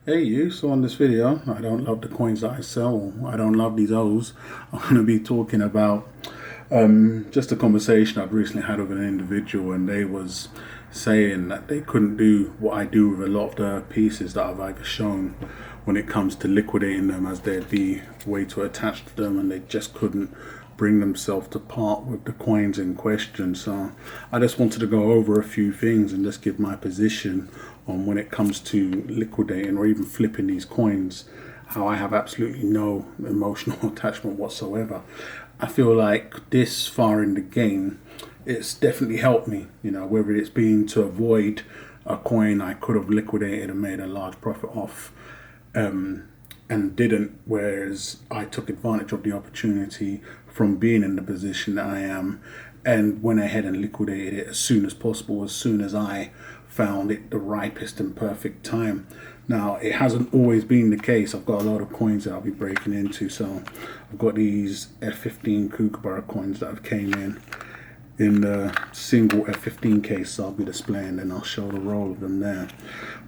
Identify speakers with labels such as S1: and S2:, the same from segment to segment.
S1: Hey you, so on this video, I don't love the coins that I sell. I don't love these O's. I'm going to be talking about just a conversation I've recently had with an individual, and they was saying that they couldn't do what I do with a lot of the pieces that I've either shown when it comes to liquidating them, as they'd be way too attached to them and they just couldn't bring themselves to part with the coins in question. So I just wanted to go over a few things and just give my position on when it comes to liquidating or even flipping these coins, how I have absolutely no emotional attachment whatsoever. I feel like this far in the game, it's definitely helped me, whether it's been to avoid a coin I could have liquidated and made a large profit off, and didn't, whereas I took advantage of the opportunity from being in the position that I am and went ahead and liquidated it as soon as possible, as soon as I found it the ripest and perfect time. Now, it hasn't always been the case. I've got a lot of coins that I'll be breaking into. So I've got these F15 Kookaburra coins that have came in the single F15 case. So I'll be displaying, and I'll show the roll of them there.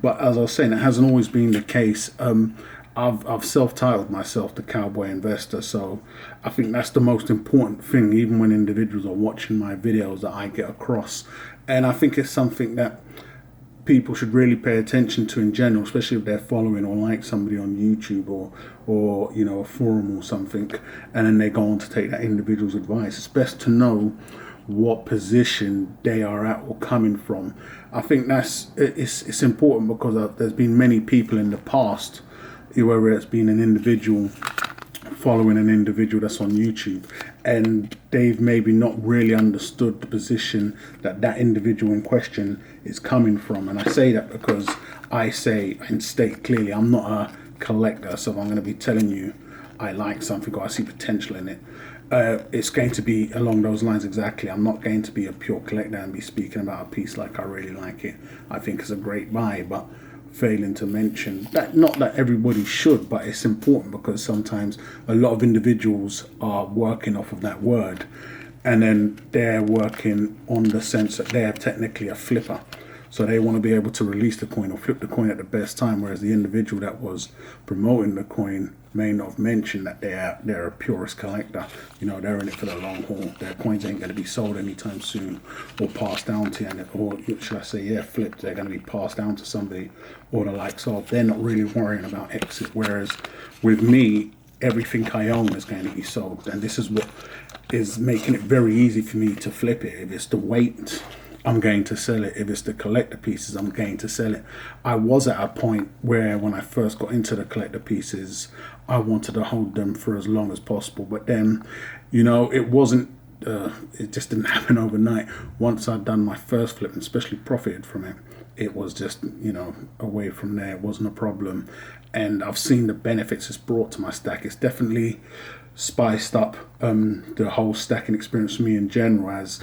S1: But as I was saying, it hasn't always been the case. I've self-titled myself the cowboy investor, so I think that's the most important thing, even when individuals are watching my videos, that I get across. And I think it's something that people should really pay attention to in general, especially if they're following or like somebody on YouTube or a forum or something, and then they go on to take that individual's advice. It's best to know what position they are at or coming from. I think it's important because there's been many people in the past, whether it's been an individual following an individual that's on YouTube, and they've maybe not really understood the position that that individual in question is coming from. And I say that because I say and state clearly, I'm not a collector, so if I'm going to be telling you I like something or I see potential in it, it's going to be along those lines exactly. I'm not going to be a pure collector and be speaking about a piece like I really like it, I think it's a great buy, but failing to mention that, not that everybody should, but it's important because sometimes a lot of individuals are working off of that word, and then they're working on the sense that they're technically a flipper, so they want to be able to release the coin or flip the coin at the best time, whereas the individual that was promoting the coin may not have mentioned that they're a purist collector. They're in it for the long haul. Their coins ain't going to be sold anytime soon or passed down to you, or should I say, flipped. They're going to be passed down to somebody or the likes of. They're not really worrying about exit, whereas with me, everything I own is going to be sold, and this is what is making it very easy for me to flip it. If it's the weight, I'm going to sell it. If it's the collector pieces, I'm going to sell it. I was at a point where when I first got into the collector pieces, I wanted to hold them for as long as possible. But then, it wasn't, it just didn't happen overnight. Once I'd done my first flip and especially profited from it, it was just, away from there. It wasn't a problem. And I've seen the benefits it's brought to my stack. It's definitely spiced up the whole stacking experience for me in general, as,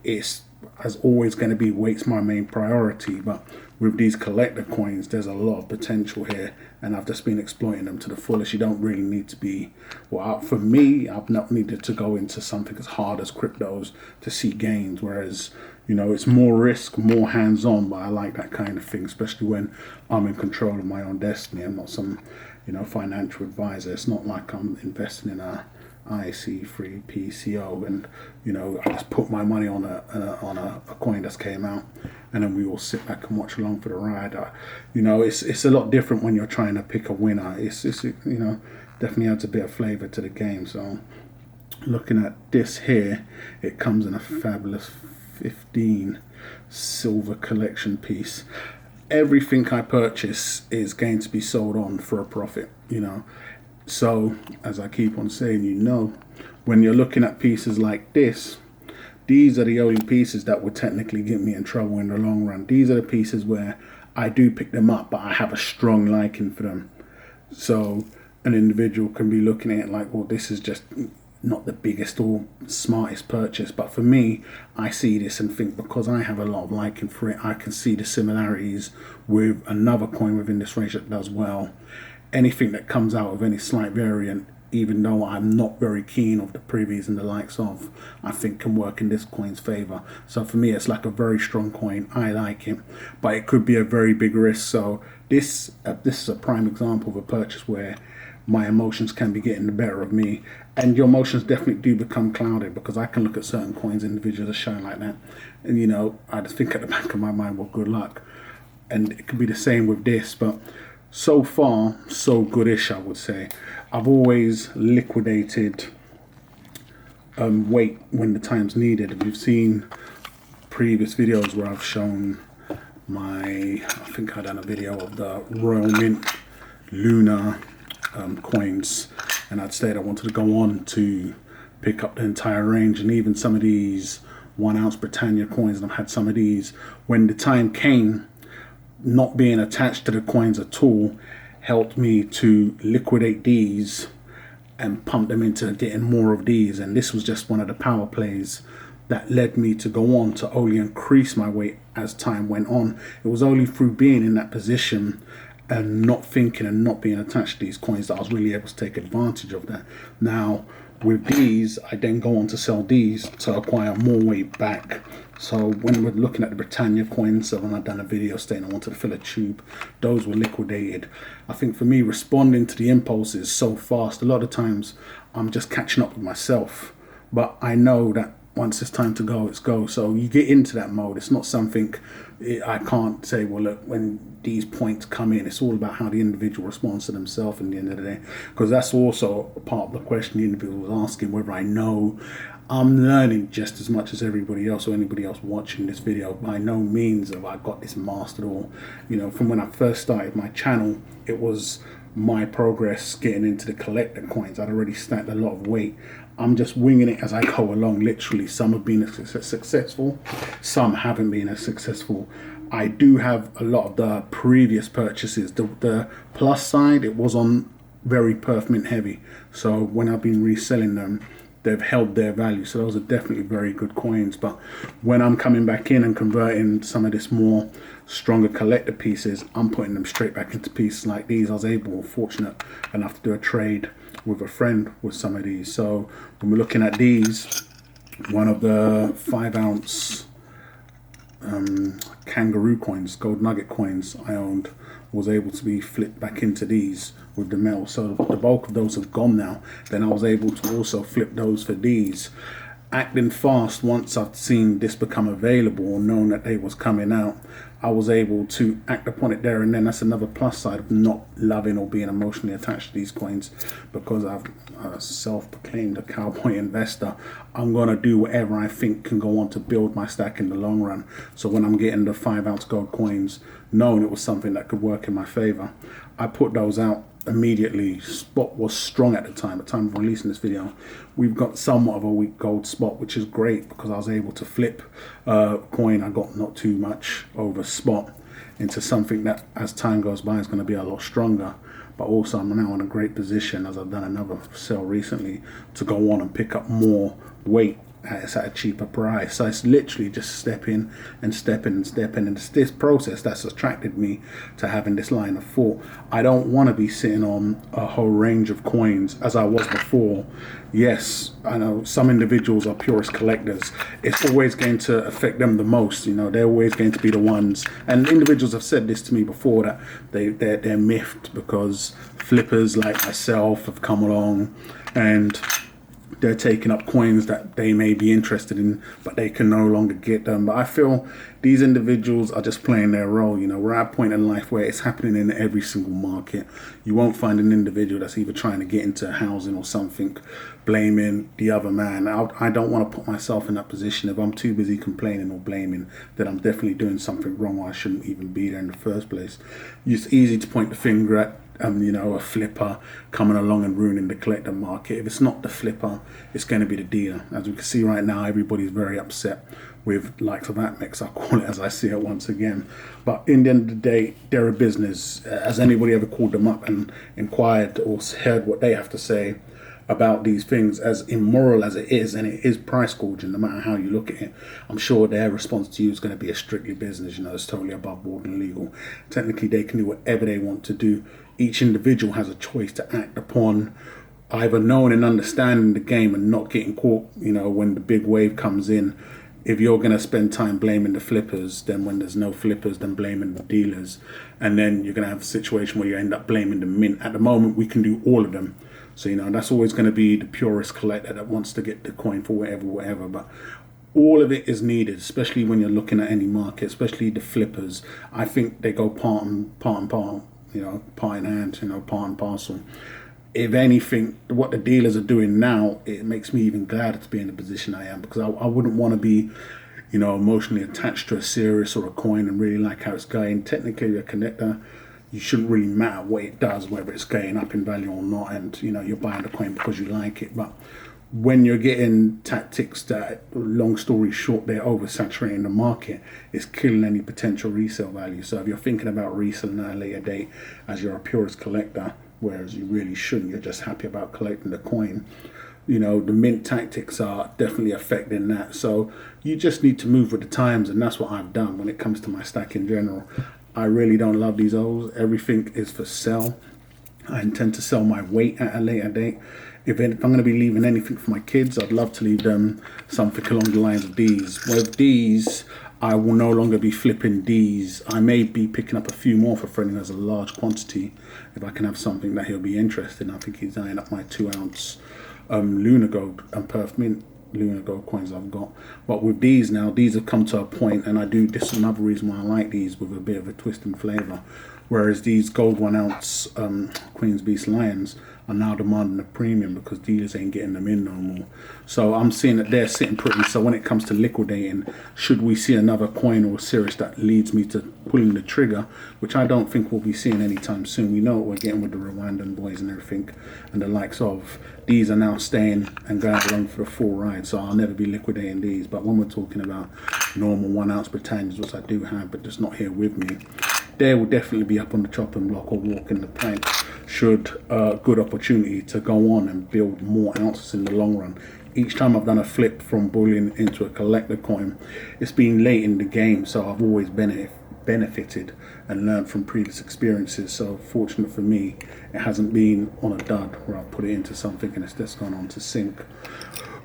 S1: it's as always going to be weight's my main priority, but with these collector coins there's a lot of potential here, and I've just been exploiting them to the fullest. You don't really need to be, well, for me, I've not needed to go into something as hard as cryptos to see gains, whereas it's more risk, more hands-on, but I like that kind of thing, especially when I'm in control of my own destiny. I'm not some financial advisor. It's not like I'm investing in a IC3 PCO, and I just put my money on a coin that's came out, and then we all sit back and watch along for the ride. It's a lot different when you're trying to pick a winner. It's definitely adds a bit of flavor to the game. So looking at this here, it comes in a fabulous 15 silver collection piece. Everything I purchase is going to be sold on for a profit, So, as I keep on saying, when you're looking at pieces like this, these are the only pieces that would technically get me in trouble in the long run. These are the pieces where I do pick them up, but I have a strong liking for them. So, an individual can be looking at it like, well, this is just not the biggest or smartest purchase. But for me, I see this and think, because I have a lot of liking for it, I can see the similarities with another coin within this range that does well. Anything that comes out of any slight variant even though I'm not very keen of the privies and the likes of, I think can work in this coin's favor. So for me, it's like a very strong coin. I like it, but it could be a very big risk. So this is a prime example of a purchase where my emotions can be getting the better of me, and your emotions definitely do become clouded, because I can look at certain coins individually that shine like that, and I just think at the back of my mind, well, good luck. And it could be the same with this, but so far so goodish, I would say. I've always liquidated weight when the time's needed. If you've seen previous videos where I've shown I think I done a video of the Royal Mint Lunar coins, and I'd said I wanted to go on to pick up the entire range, and even some of these 1 ounce Britannia coins, and I've had some of these. When the time came, not being attached to the coins at all helped me to liquidate these and pump them into getting more of these. And this was just one of the power plays that led me to go on to only increase my weight as time went on. It was only through being in that position and not thinking and not being attached to these coins that I was really able to take advantage of that. Now with these, I then go on to sell these to acquire more weight back. So when we're looking at the Britannia coins, so when I've done a video saying I wanted to fill a tube, those were liquidated. I think for me, responding to the impulses so fast, a lot of times I'm just catching up with myself, but I know that once it's time to go, it's go. So you get into that mode. It's not something I can't say, well, look, when these points come in, it's all about how the individual responds to themselves in the end of the day. Because that's also part of the question the individual was asking, whether I know. I'm learning just as much as everybody else or anybody else watching this video. By no means have I got this mastered, or, from when I first started my channel, it was my progress getting into the collector coins. I'd already stacked a lot of weight. I'm just winging it as I go along, literally. Some have been successful, some haven't been as successful. I do have a lot of the previous purchases. The plus side, it was on very perf mint heavy. So when I've been reselling them, they've held their value. So those are definitely very good coins. But when I'm coming back in and converting some of this more stronger collector pieces, I'm putting them straight back into pieces like these. I was fortunate enough to do a trade with a friend with some of these. So when we're looking at these, one of the 5 ounce kangaroo coins, gold nugget coins I owned, was able to be flipped back into these with the metal. So the bulk of those have gone now. Then I was able to also flip those for these. Acting fast, once I've seen this become available or known that they was coming out, I was able to act upon it there and then. That's another plus side of not loving or being emotionally attached to these coins, because I've self-proclaimed a cowboy investor. I'm going to do whatever I think can go on to build my stack in the long run. So when I'm getting the 5 ounce gold coins, knowing it was something that could work in my favor, I put those out immediately. Spot was strong at the time of releasing this video. We've got somewhat of a weak gold spot, which is great because I was able to flip coin I got not too much over spot into something that as time goes by is going to be a lot stronger. But also I'm now in a great position, as I've done another sale recently, to go on and pick up more weight. It's at a cheaper price. So it's literally just step in and step in and step in. And it's this process that's attracted me to having this line of thought. I don't want to be sitting on a whole range of coins as I was before. Yes, I know some individuals are purist collectors. It's always going to affect them the most. They're always going to be the ones. And individuals have said this to me before, that they're miffed because flippers like myself have come along and they're taking up coins that they may be interested in, but they can no longer get them. But I feel these individuals are just playing their role. We're at a point in life where it's happening in every single market. You won't find an individual that's either trying to get into housing or something, blaming the other man. I don't want to put myself in that position. If I'm too busy complaining or blaming, then I'm definitely doing something wrong, or I shouldn't even be there in the first place. It's easy to point the finger at a flipper coming along and ruining the collector market. If it's not the flipper, it's going to be the dealer. As we can see right now, everybody's very upset with likes of Atmex, I'll call it as I see it once again. But in the end of the day, they're a business. Has anybody ever called them up and inquired or heard what they have to say about these things? As immoral as it is, and it is price gouging, no matter how you look at it, I'm sure their response to you is going to be a strictly business. It's totally above board and legal. Technically, they can do whatever they want to do. Each individual has a choice to act upon either knowing and understanding the game and not getting caught, when the big wave comes in. If you're going to spend time blaming the flippers, then when there's no flippers, then blaming the dealers. And then you're going to have a situation where you end up blaming the mint. At the moment, we can do all of them. So, that's always going to be the purist collector that wants to get the coin for whatever. But all of it is needed, especially when you're looking at any market, especially the flippers. I think they go part and part, part in hand, part and parcel. If anything, what the dealers are doing now, it makes me even gladder to be in the position I am, because I wouldn't want to be, emotionally attached to a series or a coin and really like how it's going. Technically, a connector, you shouldn't really matter what it does, whether it's going up in value or not, and you're buying the coin because you like it. But when you're getting tactics that, long story short, they're oversaturating the market, it's killing any potential resale value. So if you're thinking about reselling at a later date as you're a purist collector, whereas you really shouldn't, you're just happy about collecting the coin, the mint tactics are definitely affecting that. So you just need to move with the times, and that's what I've done when it comes to my stack in general. I really don't love these O's. Everything is for sell. I intend to sell my weight at a later date. If I'm going to be leaving anything for my kids, I'd love to leave them something along the lines of these. With these, I will no longer be flipping these. I may be picking up a few more for a friend who has a large quantity. If I can have something that he'll be interested in, I think he's eyeing up my 2-ounce Lunar Gold and Perth Mint Lunar Gold coins I've got. But with these now, these have come to a point, and this is another reason why I like these, with a bit of a twist and flavour. Whereas these gold 1-ounce Queen's Beast Lions are now demanding a premium because dealers ain't getting them in no more. So I'm seeing that they're sitting pretty. So when it comes to liquidating, should we see another coin or series that leads me to pulling the trigger, which I don't think we'll be seeing anytime soon. We know what we're getting with the Rwandan boys and everything, and the likes of. These are now staying and going along for a full ride, so I'll never be liquidating these. But when we're talking about normal 1-ounce Britannias, which I do have, but just not here with me, they will definitely be up on the chopping block or walking the plank, should a good opportunity to go on and build more ounces in the long run. Each time I've done a flip from bullion into a collector coin, it's been late in the game, so I've always benefited and learned from previous experiences. So fortunate for me, it hasn't been on a dud where I've put it into something and it's just gone on to sink.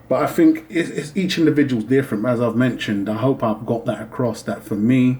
S1: But I think it's each individual's different. As I've mentioned, I hope I've got that across, that for me,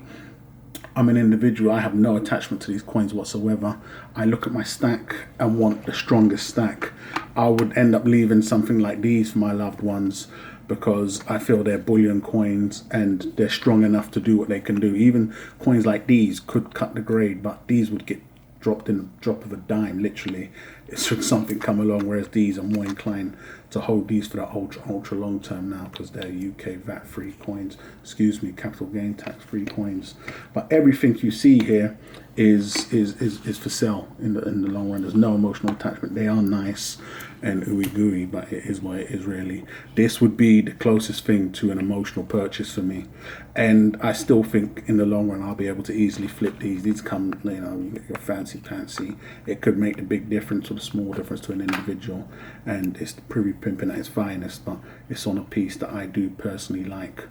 S1: I'm an individual. I have no attachment to these coins whatsoever. I look at my stack and want the strongest stack. I would end up leaving something like these for my loved ones because I feel they're bullion coins and they're strong enough to do what they can do. Even coins like these could cut the grade, but these would get dropped in a drop of a dime, literally. Should something come along, whereas these are more inclined to hold these for the ultra long term now, because they're UK VAT free coins, capital gain tax free coins. But everything you see here is for sale in the long run. There's no emotional attachment. They are nice and ooey gooey, but it is what it is really. This would be the closest thing to an emotional purchase for me, and I still think in the long run I'll be able to easily flip these. These come, you get your fancy pantsy. It could make the big difference or the small difference to an individual, and it's the privy pimping at its finest, but it's on a piece that I do personally like.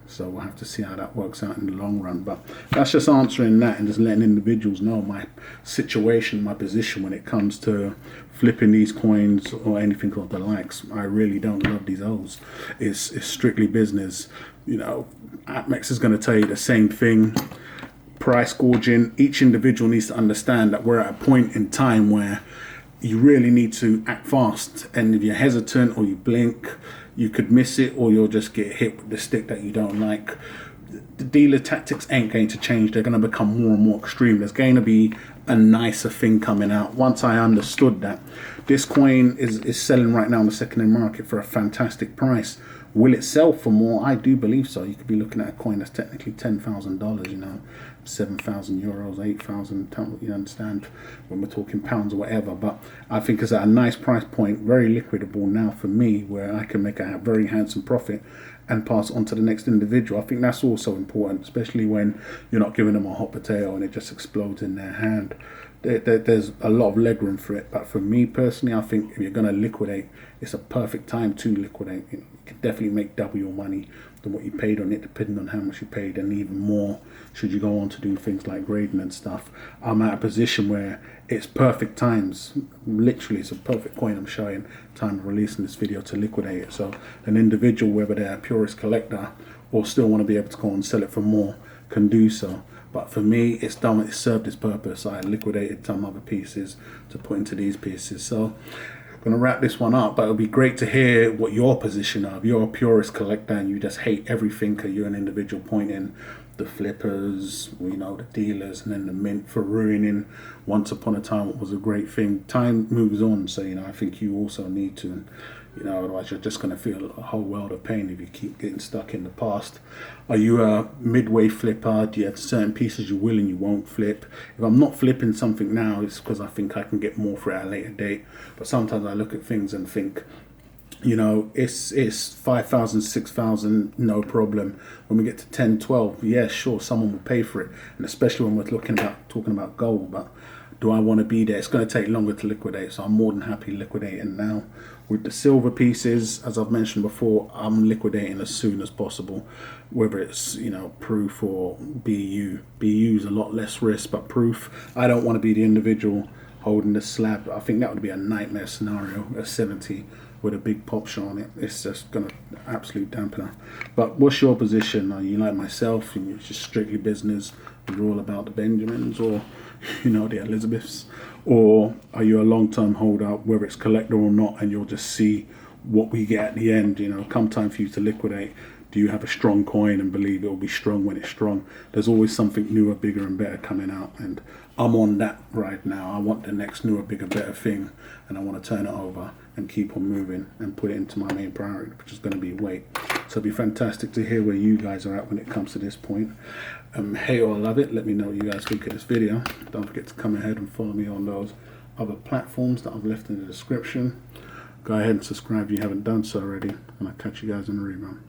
S1: So we'll have to see how that works out in the long run. But that's just answering that and just letting individuals know my situation, my position when it comes to flipping these coins or anything of the likes. I really don't love these O's. It's strictly business. Atmex is going to tell you the same thing. Price gouging. Each individual needs to understand that we're at a point in time where you really need to act fast, and if you're hesitant or you blink, you could miss it, or you'll just get hit with the stick that you don't like. The dealer tactics ain't going to change. They're going to become more and more extreme. There's going to be a nicer thing coming out. Once I understood that this coin is selling right now in the secondary market for a fantastic price, will it sell for more? I do believe so. You could be looking at a coin that's technically $10,000, 7,000 euros, 8,000, you understand, when we're talking pounds or whatever. But I think it's at a nice price point, very liquidable now for me, where I can make a very handsome profit and pass it on to the next individual. I think that's also important, especially when you're not giving them a hot potato and it just explodes in their hand. There's a lot of legroom for it. But for me personally, I think if you're going to liquidate, it's a perfect time to liquidate. You can definitely make double your money than what you paid on it, depending on how much you paid, and even more should you go on to do things like grading and stuff. I'm at a position where it's perfect times. Literally, it's a perfect coin I'm showing, time of releasing this video, to liquidate it. So an individual, whether they're a purist collector or still want to be able to go and sell it for more, can do so. But for me, it's done. It served its purpose. I liquidated some other pieces to put into these pieces. So I'm going to wrap this one up, but it'll be great to hear what your position are. If you're a purist collector and you just hate everything, or you're an individual pointing the flippers, you know, the dealers, and then the mint for ruining once upon a time what was a great thing. Time moves on, so, you know, I think you also need to, you know, otherwise you're just going to feel a whole world of pain if you keep getting stuck in the past. Are you a midway flipper? Do you have certain pieces you will and you won't flip? If I'm not flipping something now, it's because I think I can get more for it at a later date. But sometimes I look at things and think, you know, it's 5,000, 6,000, no problem. When we get to 10, 12, yeah, sure, someone will pay for it. And especially when we're talking about gold. But do I want to be there? It's going to take longer to liquidate, so I'm more than happy liquidating now. With the silver pieces, as I've mentioned before, I'm liquidating as soon as possible, whether it's, you know, proof or BU. BU is a lot less risk, but proof, I don't want to be the individual holding the slab. I think that would be a nightmare scenario, a 70 with a big pop shot on it. It's just gonna absolute dampener. But what's your position? Are you like myself and you're just strictly business, you're all about the Benjamins, or, you know, the Elizabeths? Or are you a long-term holdout, whether it's collector or not, and you'll just see what we get at the end? You know, come time for you to liquidate, do you have a strong coin and believe it will be strong when it's strong? There's always something newer, bigger and better coming out, and I'm on that right now. I want the next newer, bigger, better thing, and I want to turn it over and keep on moving and put it into my main priority, which is going to be weight. So it'd be fantastic to hear where you guys are at when it comes to this point. Hate or love it, let me know what you guys think of this video. Don't forget to come ahead and follow me on those other platforms that I've left in the description. Go ahead and subscribe if you haven't done so already, and I'll catch you guys in the rebound.